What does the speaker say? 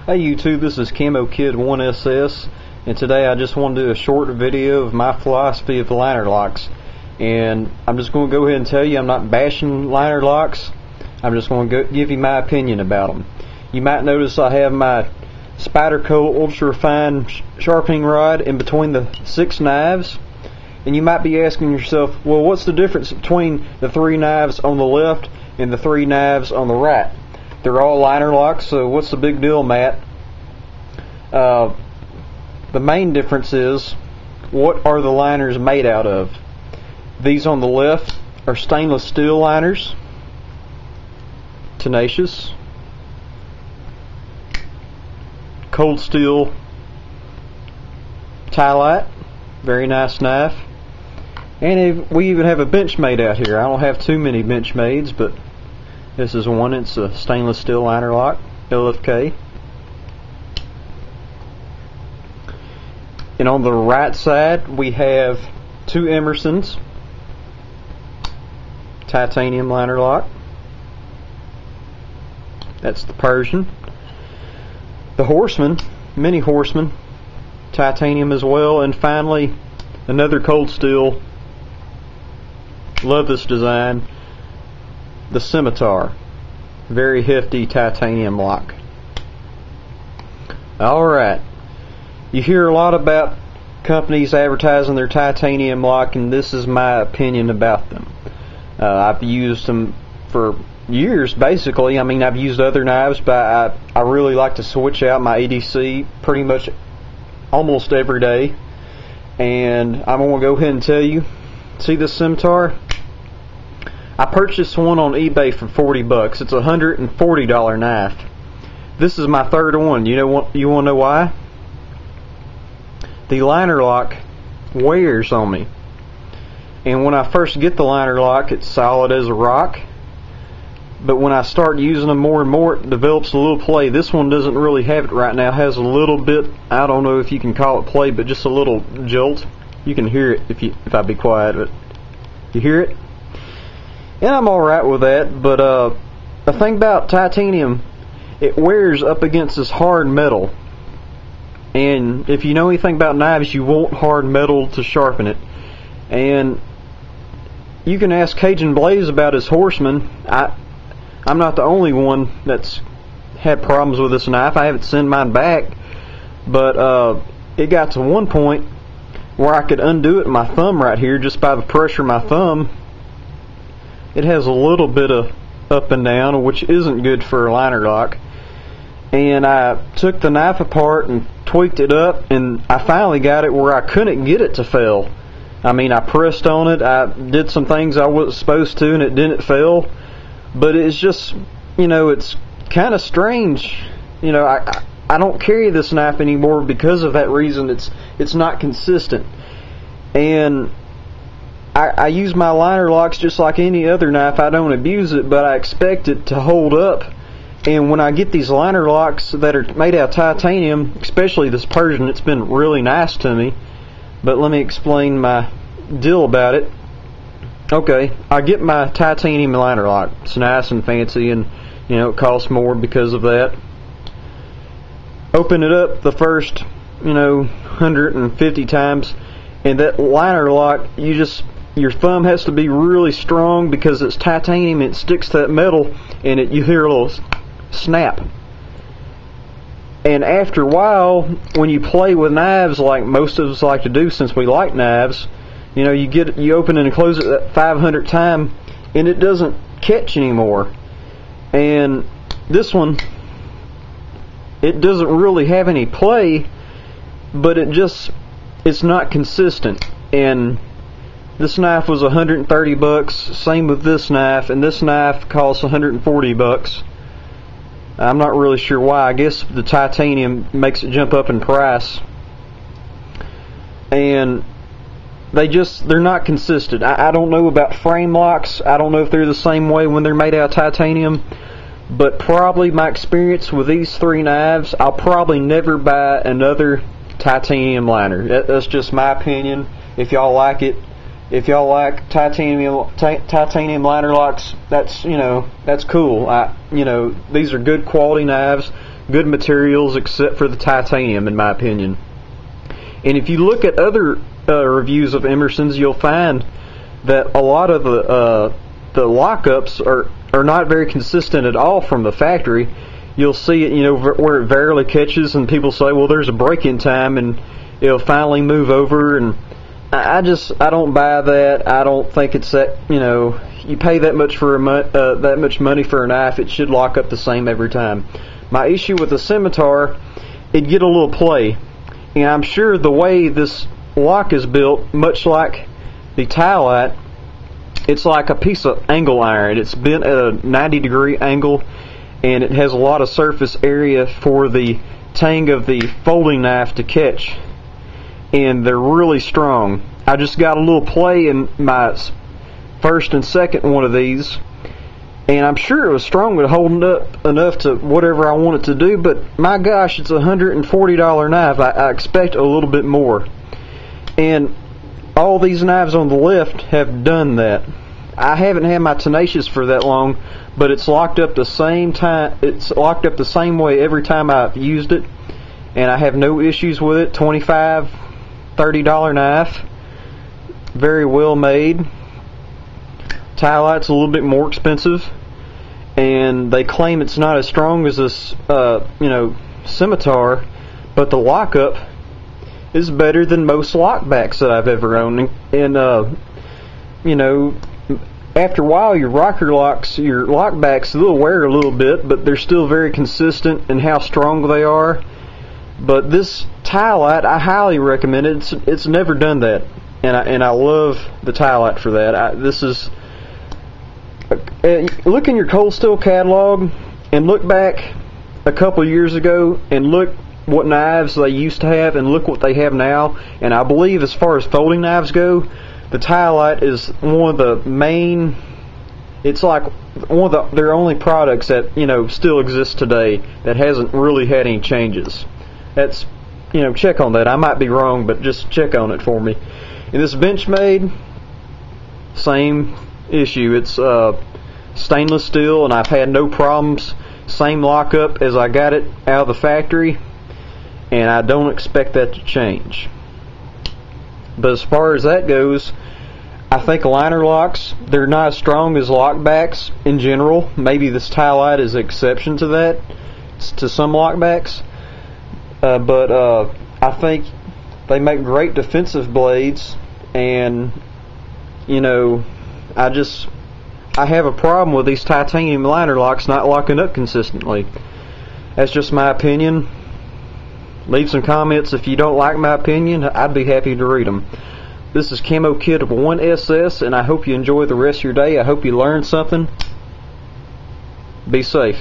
Hey YouTube, this is Camo Kid 1SS, and today I just want to do a short video of my philosophy of liner locks. And I'm just going to go ahead and tell you, I'm not bashing liner locks. I'm just going to give you my opinion about them. You might notice I have my Spyderco ultra fine sharpening rod in between the 6 knives. And you might be asking yourself, well, what's the difference between the 3 knives on the left and the 3 knives on the right? They're all liner locks, so what's the big deal, Matt? The main difference is, what are the liners made out of? These on the left are stainless steel liners, tenacious, cold steel Ti-Lite, very nice knife, and we even have a Benchmade out here. I don't have too many Benchmades, but this is one. It's a stainless steel liner lock, LFK. And on the right side we have 2 Emersons titanium liner lock. That's the Persian. The Horseman, Mini Horseman, titanium as well. And finally another cold steel, love this design, the Scimitar, very hefty titanium lock. Alright, you hear a lot about companies advertising their titanium lock, and this is my opinion about them. I've used them for years, basically. I mean, I've used other knives, but I really like to switch out my EDC pretty much almost every day. And I'm going to go ahead and tell you, see this Scimitar? I purchased one on eBay for $40. It's a $140 knife. This is my 3rd one. You want to know why? The liner lock wears on me. And when I first get the liner lock, it's solid as a rock. But when I start using them more and more, it develops a little play. This one doesn't really have it right now. It has a little bit, I don't know if you can call it play, but just a little jolt. You can hear it if I be quiet, but you hear it? And I'm alright with that, but the thing about titanium, it wears up against this hard metal. And if you know anything about knives, you want hard metal to sharpen it. And you can ask Cajun Blaze about his Horseman. I'm not the only one that's had problems with this knife. I haven't sent mine back, but it got to one point where I could undo it with my thumb right here just by the pressure of my thumb. It has a little bit of up and down, which isn't good for a liner lock. And I took the knife apart and tweaked it up, and I finally got it where I couldn't get it to fail. I mean, I pressed on it, I did some things I wasn't supposed to, and it didn't fail. But it's just, you know, it's kind of strange. You know, I don't carry this knife anymore because of that reason. It's not consistent. And I use my liner locks just like any other knife. I don't abuse it, but I expect it to hold up. And when I get these liner locks that are made out of titanium, especially this Persian, it's been really nice to me. But let me explain my deal about it. Okay, I get my titanium liner lock. It's nice and fancy, and you know, it costs more because of that. Open it up the first, 150 times, and that liner lock, your thumb has to be really strong because it's titanium. It sticks to that metal, and you hear a little snap. And after a while, when you play with knives like most of us like to do, since we like knives, you open and close it that 500th time, and it doesn't catch anymore. And this one, it doesn't really have any play, but it's not consistent. And this knife was $130. Same with this knife, and this knife costs $140. I'm not really sure why. I guess the titanium makes it jump up in price. And they're not consistent. I don't know about frame locks. I don't know if they're the same way when they're made out of titanium. But probably my experience with these 3 knives, I'll probably never buy another titanium liner. That's just my opinion. If y'all like it, if y'all like titanium liner locks, that's cool. These are good quality knives, good materials except for the titanium, in my opinion. And if you look at other reviews of Emerson's, you'll find that a lot of the lockups are not very consistent at all from the factory. You'll see it, where it barely catches, and people say, well, there's a break-in time, and it'll finally move over. And I don't buy that. I don't think it's that. You pay that much for that much money for a knife, it should lock up the same every time. My issue with the Scimitar, it'd get a little play, and I'm sure the way this lock is built, much like the Tialite, it's like a piece of angle iron. It's bent at a 90-degree angle, and it has a lot of surface area for the tang of the folding knife to catch, and they're really strong. I just got a little play in my first and second one of these, and I'm sure it was strong with holding up enough to whatever I want it to do, but my gosh, it's a $140 knife. I expect a little bit more. And all these knives on the left have done that. I haven't had my Tenacious for that long, but it's locked up the same time. It's locked up the same way every time I've used it, and I have no issues with it. $25, $30 knife, very well made. Tialite's a little bit more expensive, and they claim it's not as strong as this, Scimitar, but the lockup is better than most lockbacks that I've ever owned. And after a while, your rocker locks, your lockbacks, they'll wear a little bit, but they're still very consistent in how strong they are. But this Tialite, I highly recommend it. It's never done that, and I love the Tialite for that. Look in your Cold Steel catalog and look back a couple years ago and look what knives they used to have and look what they have now. And I believe, as far as folding knives go, the Tialite is one of the main. It's like one of their only products that still exists today that hasn't really had any changes. That's check on that. I might be wrong, but just check on it for me. And this Benchmade, same issue. It's stainless steel, and I've had no problems. Same lockup as I got it out of the factory, and I don't expect that to change. But as far as that goes, I think liner locks, they're not as strong as lockbacks in general. Maybe this Tialite is an exception to that, to some lockbacks. But I think they make great defensive blades, and I have a problem with these titanium liner locks not locking up consistently. That's just my opinion. Leave some comments if you don't like my opinion. I'd be happy to read them. This is Camo Kid of 1SS, and I hope you enjoy the rest of your day. I hope you learned something. Be safe.